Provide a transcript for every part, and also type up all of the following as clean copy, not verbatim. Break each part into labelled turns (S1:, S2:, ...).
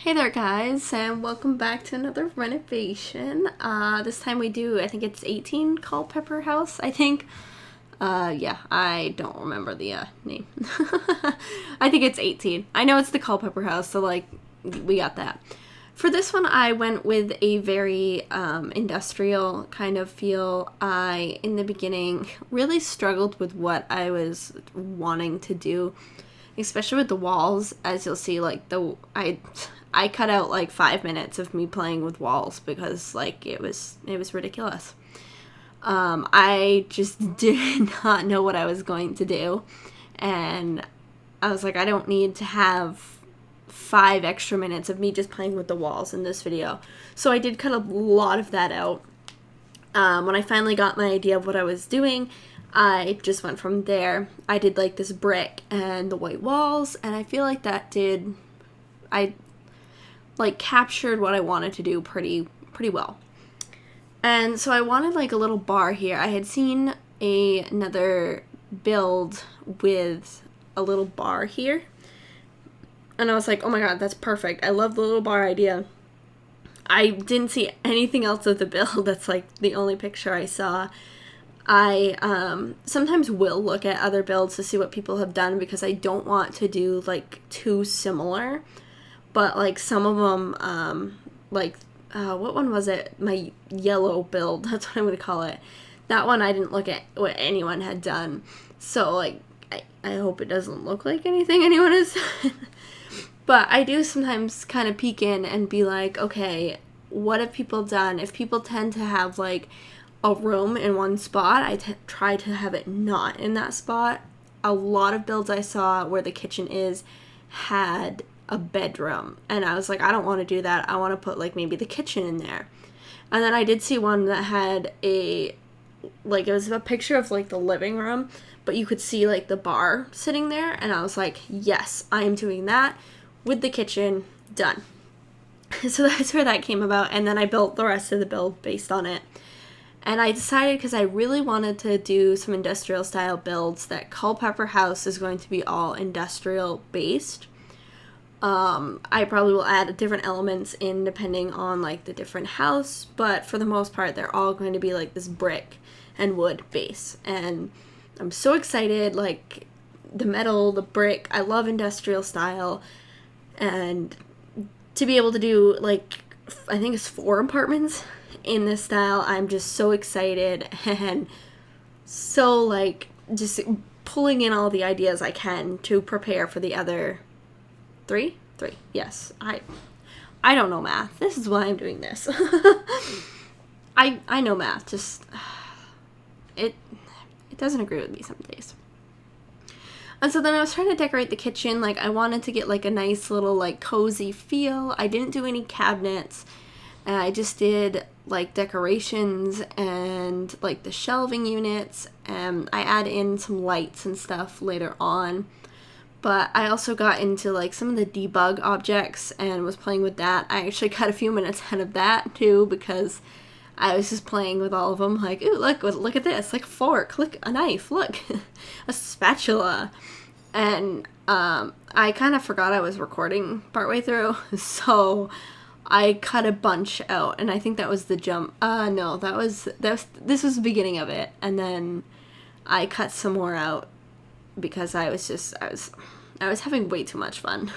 S1: Hey there guys, and welcome back to another renovation. This time we do, I think it's 18 Culpepper House, I think. Yeah, I don't remember the name. I think it's 18. I know it's the Culpepper House, so like, we got that. For this one, I went with a very industrial kind of feel. I, in the beginning, really struggled with what I was wanting to do, especially with the walls. As you'll see, like, I cut out like 5 minutes of me playing with walls because like it was ridiculous. I just did not know what I was going to do, and I was like, I don't need to have 5 extra minutes of me just playing with the walls in this video. So I did cut a lot of that out. When I finally got my idea of what I was doing, I just went from there. I did like this brick and the white walls, and I feel like I like captured what I wanted to do pretty well. And so I wanted like a little bar here. I had seen another build with a little bar here, and I was like, oh my god, that's perfect. I love the little bar idea. I didn't see anything else of the build. That's like the only picture I saw. I sometimes will look at other builds to see what people have done because I don't want to do like too similar. But, like, some of them, what one was it? My yellow build, that's what I'm going to call it. That one, I didn't look at what anyone had done. So, like, I hope it doesn't look like anything anyone has done. But I do sometimes kind of peek in and be like, okay, what have people done? If people tend to have, like, a room in one spot, I try to have it not in that spot. A lot of builds I saw where the kitchen is had a bedroom, and I was like, I don't want to do that. I want to put like maybe the kitchen in there. And then I did see one that had it was a picture of like the living room, but you could see like the bar sitting there, and I was like, yes, I am doing that with the kitchen. Done. So that's where that came about, and then I built the rest of the build based on it. And I decided, because I really wanted to do some industrial style builds, that Culpepper House is going to be all industrial based. I probably will add different elements in depending on like the different house, but for the most part, they're all going to be like this brick and wood base. And I'm so excited, like the metal, the brick, I love industrial style, and to be able to do like, I think it's 4 apartments in this style, I'm just so excited and so like just pulling in all the ideas I can to prepare for the other 3? Yes. I don't know math. This is why I'm doing this. I know math, just it doesn't agree with me some days. And so then I was trying to decorate the kitchen. Like, I wanted to get like a nice little like cozy feel. I didn't do any cabinets. I just did like decorations and like the shelving units, and I add in some lights and stuff later on. But I also got into like some of the debug objects and was playing with that. I actually got a few minutes ahead of that too because I was just playing with all of them. Like, ooh, look at this, like a fork, look, a knife, look, a spatula. And I kind of forgot I was recording partway through, so I cut a bunch out, and I think that was the jump. No, this was the beginning of it, and then I cut some more out because I was having way too much fun.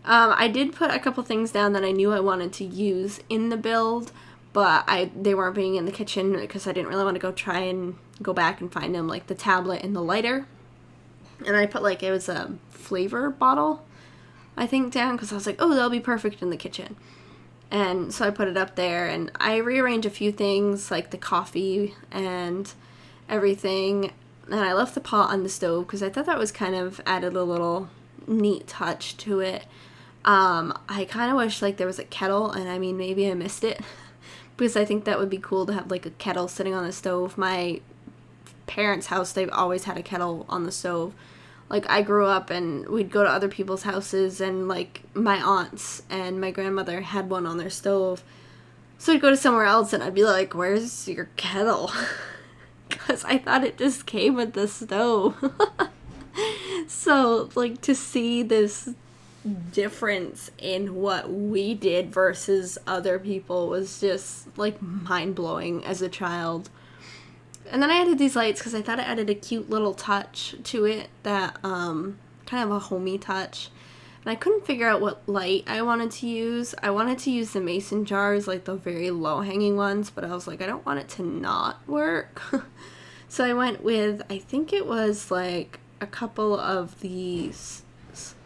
S1: I did put a couple things down that I knew I wanted to use in the build, but they weren't being in the kitchen because I didn't really want to try and go back and find them, like the tablet and the lighter. And I put like, it was a flavor bottle, I think, down because I was like, oh, that'll be perfect in the kitchen. And so I put it up there, and I rearranged a few things like the coffee and everything. And I left the pot on the stove because I thought that was kind of added a little neat touch to it. I kind of wish like there was a kettle, and I mean, maybe I missed it because I think that would be cool to have like a kettle sitting on the stove. My parents' house, they've always had a kettle on the stove. Like, I grew up and we'd go to other people's houses, and like my aunts and my grandmother had one on their stove. So I'd go to somewhere else and I'd be like, where's your kettle? Because I thought it just came with the stove. So, like, to see this difference in what we did versus other people was just like mind-blowing as a child. And then I added these lights because I thought it added a cute little touch to it, that kind of a homey touch. And I couldn't figure out what light I wanted to use. I wanted to use the mason jars, like the very low-hanging ones, but I was like, I don't want it to not work. So I went with, I think it was like a couple of these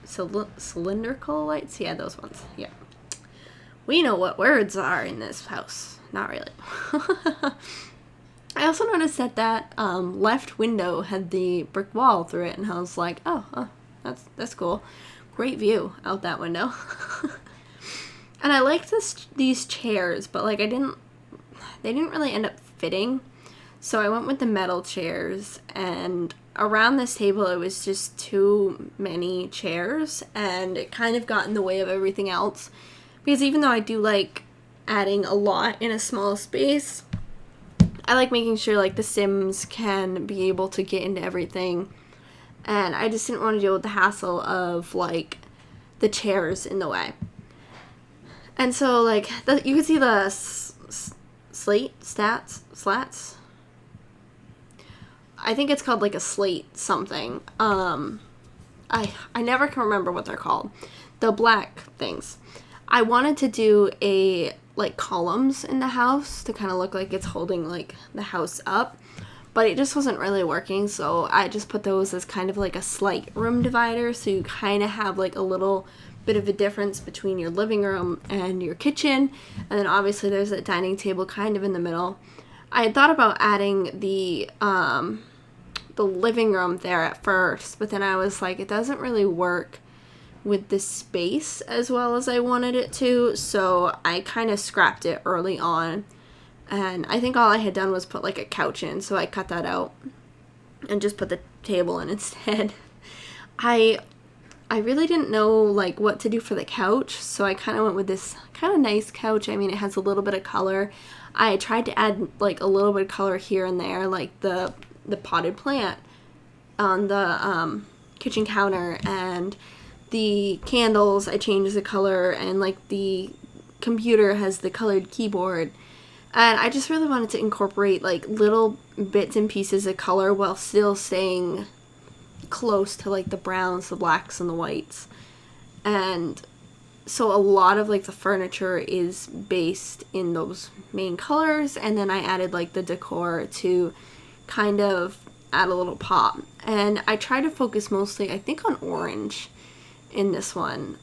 S1: cylindrical lights. Yeah, those ones. Yeah. We know what words are in this house. Not really. I also noticed that left window had the brick wall through it, and I was like, oh, that's cool. Great view out that window. And I liked these chairs, but like they didn't really end up fitting. So I went with the metal chairs, and around this table it was just too many chairs, and it kind of got in the way of everything else. Because even though I do like adding a lot in a small space, I like making sure like the Sims can be able to get into everything. And I just didn't want to deal with the hassle of like the chairs in the way. And so like you can see the slats. I think it's called like a slate something. I never can remember what they're called. The black things. I wanted to do a like columns in the house to kind of look like it's holding like the house up, but it just wasn't really working, so I just put those as kind of like a slight room divider, so you kind of have like a little bit of a difference between your living room and your kitchen, and then obviously there's a dining table kind of in the middle. I had thought about adding the living room there at first, but then I was like, it doesn't really work with the space as well as I wanted it to, so I kind of scrapped it early on. And I think all I had done was put like a couch in, so I cut that out and just put the table in instead. I really didn't know like what to do for the couch, so I kind of went with this kind of nice couch. I mean, it has a little bit of color. I tried to add like a little bit of color here and there, like the potted plant on the kitchen counter, and the candles I changed the color, and like the computer has the colored keyboard. And I just really wanted to incorporate like little bits and pieces of color while still staying close to like the browns, the blacks, and the whites. And so a lot of like the furniture is based in those main colors, and then I added like the decor to kind of add a little pop. And I try to focus mostly, I think, on orange in this one.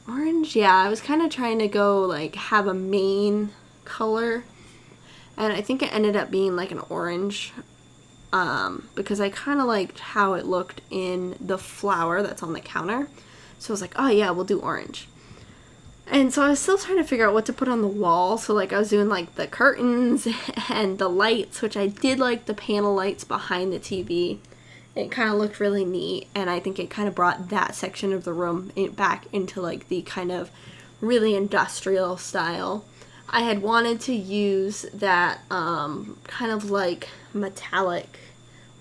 S1: Orange, yeah, I was kind of trying to go like have a main color, and I think it ended up being like an orange, because I kind of liked how it looked in the flower that's on the counter, so I was like, oh yeah, we'll do orange. And so I was still trying to figure out what to put on the wall, so like I was doing like the curtains and the lights, which I did like the panel lights behind the TV. It kind of looked really neat, and I think it kind of brought that section of the room back into like the kind of really industrial style. I had wanted to use that kind of like metallic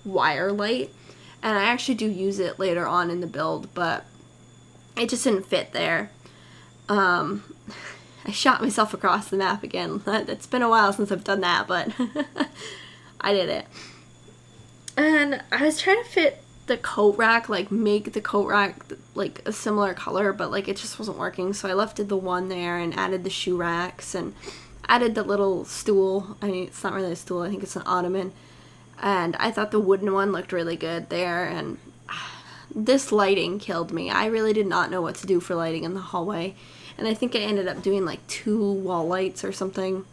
S1: wire light, and I actually do use it later on in the build, but it just didn't fit there. I shot myself across the map again. It's been a while since I've done that, but I did it. And I was trying to fit the coat rack, like make the coat rack like a similar color, but like it just wasn't working, so I left the one there and added the shoe racks and added the little stool. I mean, it's not really a stool, I think it's an ottoman, and I thought the wooden one looked really good there. And this lighting killed me. I really did not know what to do for lighting in the hallway, and I think I ended up doing like 2 wall lights or something.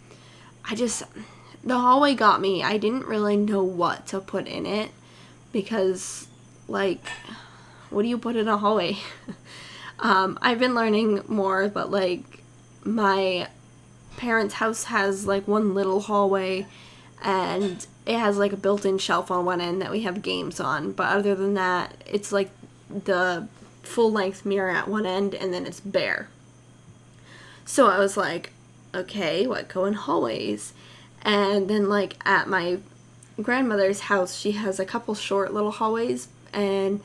S1: The hallway got me. I didn't really know what to put in it, because like, what do you put in a hallway? I've been learning more, but like my parents' house has like one little hallway, and it has like a built-in shelf on one end that we have games on, but other than that, it's like the full-length mirror at one end, and then it's bare. So I was like, okay, what go in hallways? And then like at my grandmother's house, she has a couple short little hallways, and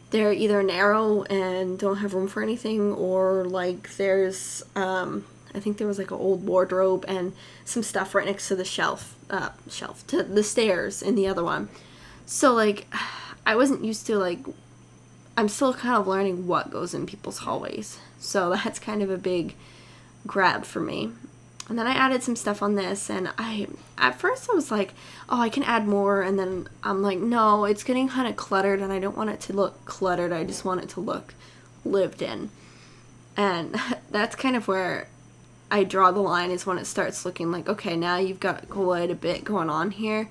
S1: they're either narrow and don't have room for anything, or like there's I think there was like an old wardrobe and some stuff right next to the shelf to the stairs in the other one. So like I wasn't used to, like, I'm still kind of learning what goes in people's hallways. So that's kind of a big grab for me. And then I added some stuff on this, and at first I was like, oh, I can add more, and then I'm like, no, it's getting kind of cluttered, and I don't want it to look cluttered, I just want it to look lived in. And that's kind of where I draw the line, is when it starts looking like, okay, now you've got quite a bit going on here,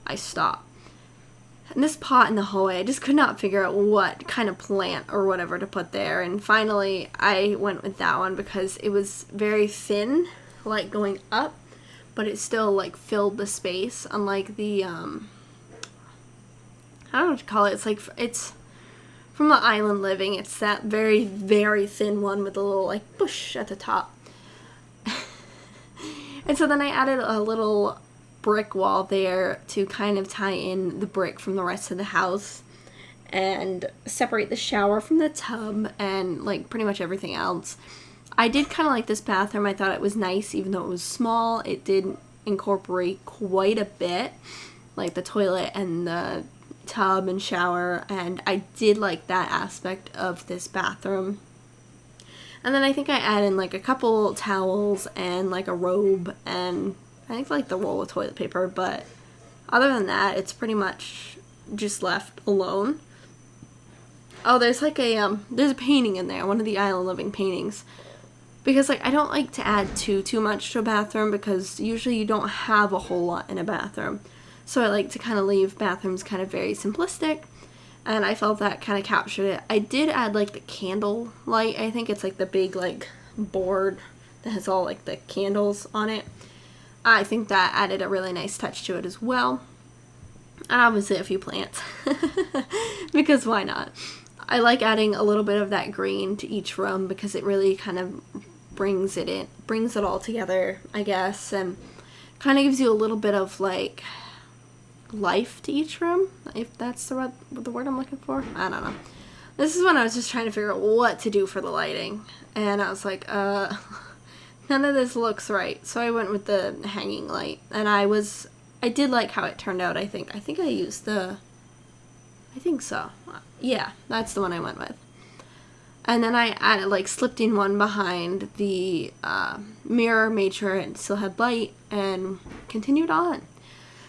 S1: I stop. And this pot in the hallway, I just could not figure out what kind of plant or whatever to put there, and finally I went with that one because it was very thin, like going up, but it still like filled the space, unlike the I don't know what to call it. It's like, it's from the Island Living. It's that very, very thin one with a little like bush at the top. And so then I added a little brick wall there to kind of tie in the brick from the rest of the house and separate the shower from the tub and like pretty much everything else. I did kind of like this bathroom. I thought it was nice, even though it was small. It did incorporate quite a bit, like the toilet and the tub and shower, and I did like that aspect of this bathroom. And then I think I added like a couple towels and like a robe and I think like the roll of toilet paper, but other than that, it's pretty much just left alone. Oh, there's like there's a painting in there, one of the Island Living paintings. Because like I don't like to add too much to a bathroom, because usually you don't have a whole lot in a bathroom. So I like to kind of leave bathrooms kind of very simplistic, and I felt that kind of captured it. I did add like the candle light. I think it's like the big like board that has all like the candles on it. I think that added a really nice touch to it as well. And obviously a few plants, because why not? I like adding a little bit of that green to each room because it really kind of brings it all together, I guess, and kind of gives you a little bit of like life to each room, if that's the word I'm looking for. I don't know. This is when I was just trying to figure out what to do for the lighting, and I was like, none of this looks right. So I went with the hanging light, and I did like how it turned out. I think I used I think so. Yeah, that's the one I went with. And then I added, like, slipped in one behind the mirror, made sure it still had light, and continued on.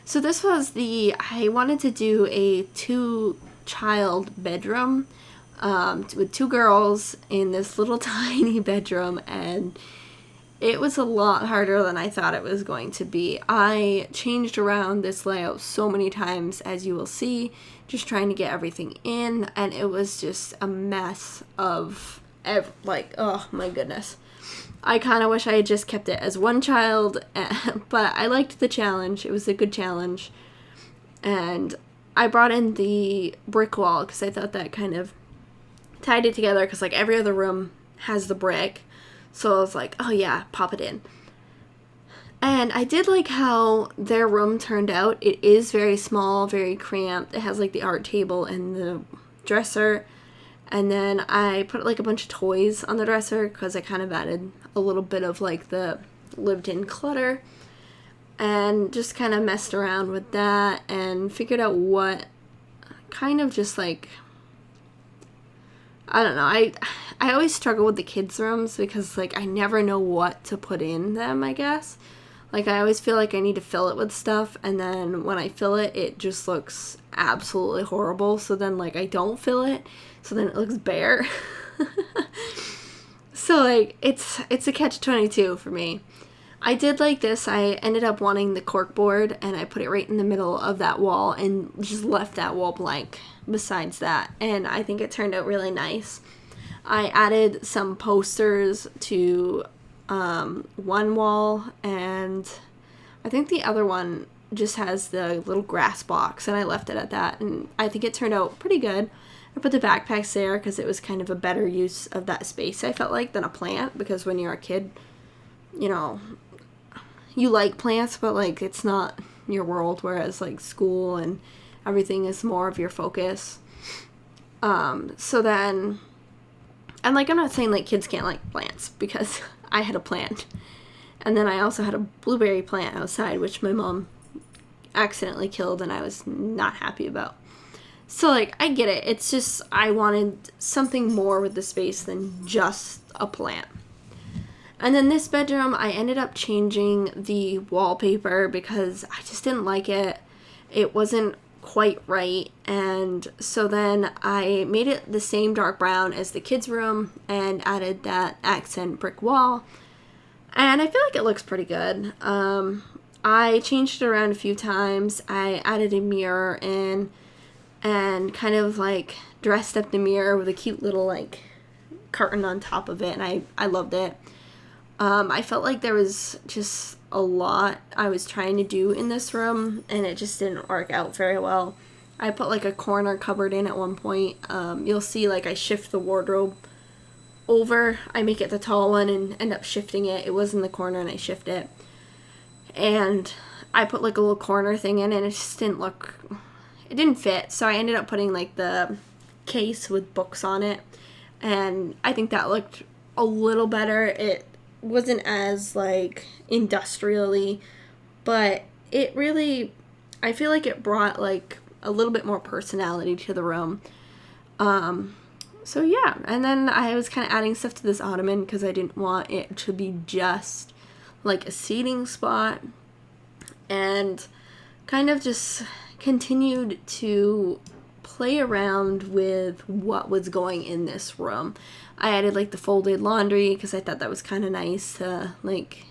S1: So this was I wanted to do a 2-child bedroom with 2 girls in this little tiny bedroom, and it was a lot harder than I thought it was going to be. I changed around this layout so many times, as you will see, just trying to get everything in, and it was just a mess of, oh my goodness. I kind of wish I had just kept it as 1 child, but I liked the challenge. It was a good challenge. And I brought in the brick wall because I thought that kind of tied it together, because like every other room has the brick. So I was like, oh yeah, pop it in. And I did like how their room turned out. It is very small, very cramped. It has like the art table and the dresser. And then I put like a bunch of toys on the dresser because I kind of added a little bit of like the lived-in clutter. And just kind of messed around with that and figured out what kind of just like, I don't know. I always struggle with the kids' rooms because like I never know what to put in them, I guess. Like, I always feel like I need to fill it with stuff, and then when I fill it, it just looks absolutely horrible. So then, like, I don't fill it, so then it looks bare. So, like, it's a catch-22 for me. I did like this. I ended up wanting the corkboard, and I put it right in the middle of that wall and just left that wall blank besides that. And I think it turned out really nice. I added some posters to one wall, and I think the other one just has the little grass box, and I left it at that, and I think it turned out pretty good. I put the backpacks there because it was kind of a better use of that space, I felt like, than a plant, because when you're a kid, you know, you like plants, but like it's not your world, whereas like school and everything is more of your focus. So then, and like I'm not saying like kids can't like plants, because I had a plant. And then I also had a blueberry plant outside, which my mom accidentally killed and I was not happy about. So like I get it. It's just I wanted something more with the space than just a plant. And then this bedroom, I ended up changing the wallpaper because I just didn't like it. It wasn't quite right. And so then I made it the same dark brown as the kids' room and added that accent brick wall. And I feel like it looks pretty good. I changed it around a few times. I added a mirror in and kind of like dressed up the mirror with a cute little like curtain on top of it. And I loved it. I felt like there was just a lot I was trying to do in this room, and it just didn't work out very well. I put like a corner cupboard in at one point. You'll see like I shift the wardrobe over. I make it the tall one and end up shifting it. It was in the corner and I shift it. And I put like a little corner thing in and it just didn't look, it didn't fit. So I ended up putting like the case with books on it. And I think that looked a little better. It wasn't as like industrially, but it really, I feel like it brought like a little bit more personality to the room. So yeah, and then I was kind of adding stuff to this ottoman because I didn't want it to be just like a seating spot, and kind of just continued to play around with what was going in this room. I added like the folded laundry because I thought that was kind of nice, like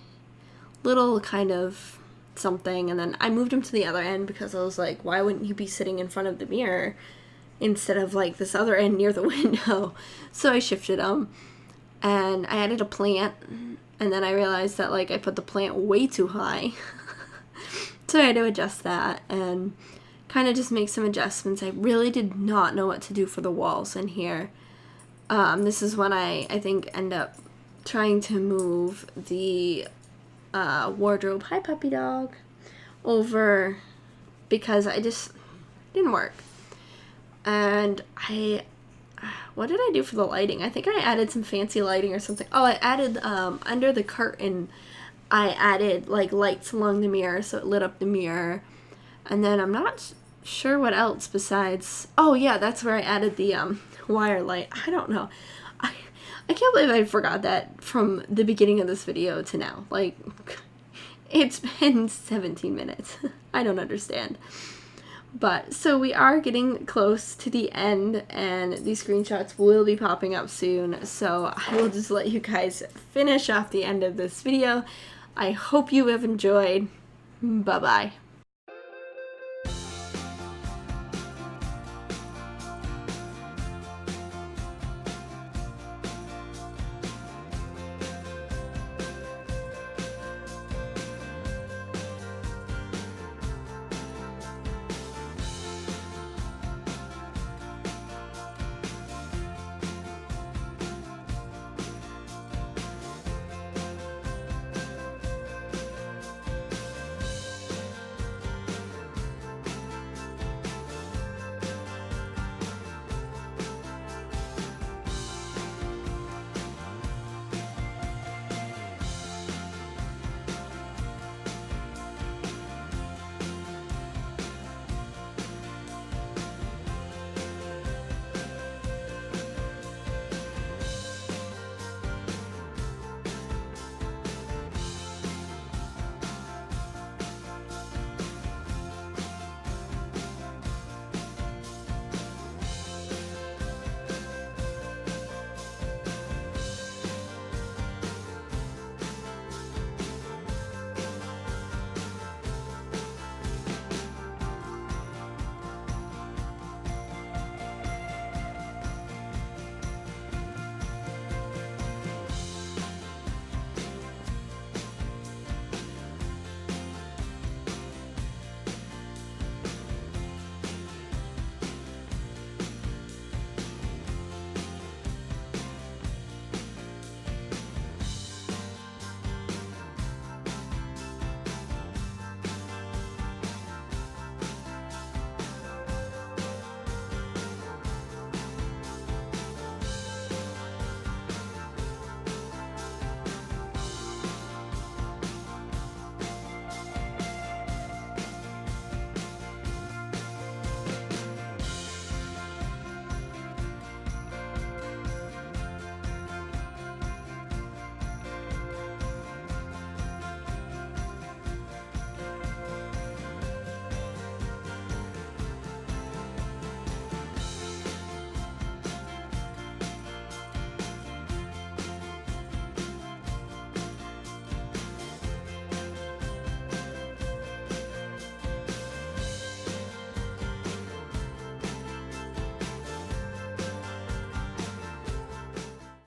S1: little kind of something. And then I moved him to the other end because I was like, why wouldn't you be sitting in front of the mirror instead of like this other end near the window? So I shifted him and I added a plant, and then I realized that like I put the plant way too high. So I had to adjust that and kind of just make some adjustments. I really did not know what to do for the walls in here. This is when I think end up trying to move the wardrobe, hi puppy dog, over because I just didn't work. And what did I do for the lighting? I think I added some fancy lighting or something. Oh, I added under the curtain, I added like lights along the mirror so it lit up the mirror. And then I'm not sure what else besides, oh yeah, that's where I added the wire light. I don't know. I can't believe I forgot that from the beginning of this video to now. Like, it's been 17 minutes. I don't understand. But, so we are getting close to the end, and these screenshots will be popping up soon. So I will just let you guys finish off the end of this video. I hope you have enjoyed. Bye-bye.